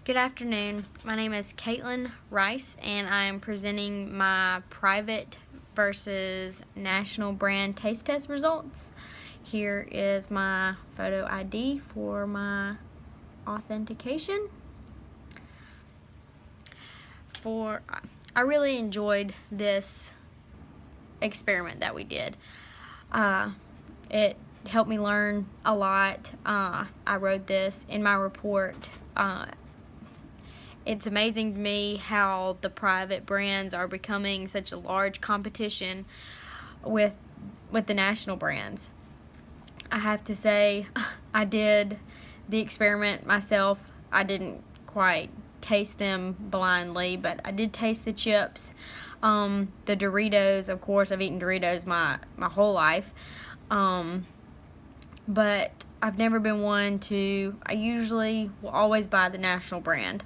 Good afternoon. My name is Caitlin Rice, and I'm presenting my private versus national brand taste test results. Here is my photo ID for my authentication. I really enjoyed this experiment that we did. It helped me learn a lot. I wrote this in my report. It's amazing to me how the private brands are becoming such a large competition with the national brands. I have to say, I did the experiment myself. I didn't quite taste them blindly, but I did taste the chips. The Doritos, of course, I've eaten Doritos my whole life. But I've never been one to, I usually will always buy the national brand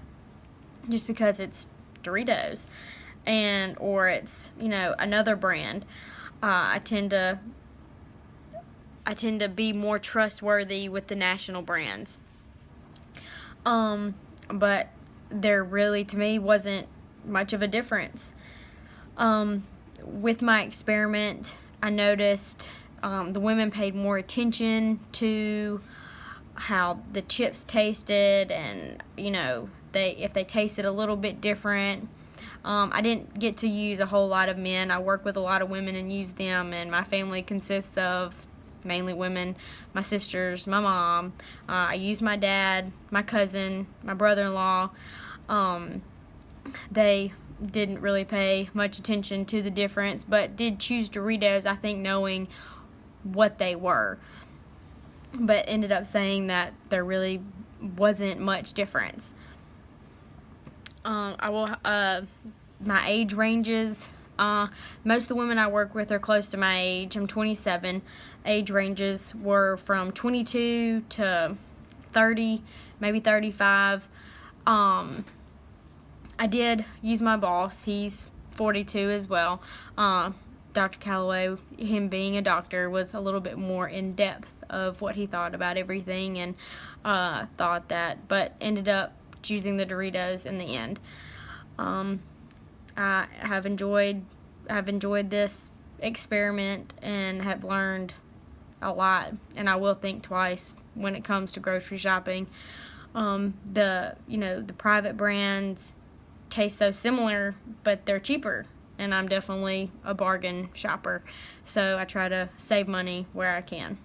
just because it's Doritos or it's, another brand. I tend to be more trustworthy with the national brands. But there really, to me, wasn't much of a difference. With my experiment, I noticed the women paid more attention to how the chips tasted, and if they tasted a little bit different. I didn't get to use a whole lot of men. I work with a lot of women and use them, and my family consists of mainly women, my sisters, my mom. I used my dad, my cousin, my brother-in-law. They didn't really pay much attention to the difference, but did choose Doritos, I think, knowing what they were, but ended up saying that there really wasn't much difference. My age ranges, most of the women I work with are close to my age. I'm 27. Age ranges were from 22 to 30, maybe 35. I did use my boss. He's 42 as well. Dr. Calloway, him being a doctor, was a little bit more in depth of what he thought about everything, and but ended up choosing the Doritos in the end. I have enjoyed this experiment and have learned a lot, and I will think twice when it comes to grocery shopping. The private brands taste so similar, but they're cheaper, and I'm definitely a bargain shopper, so I try to save money where I can.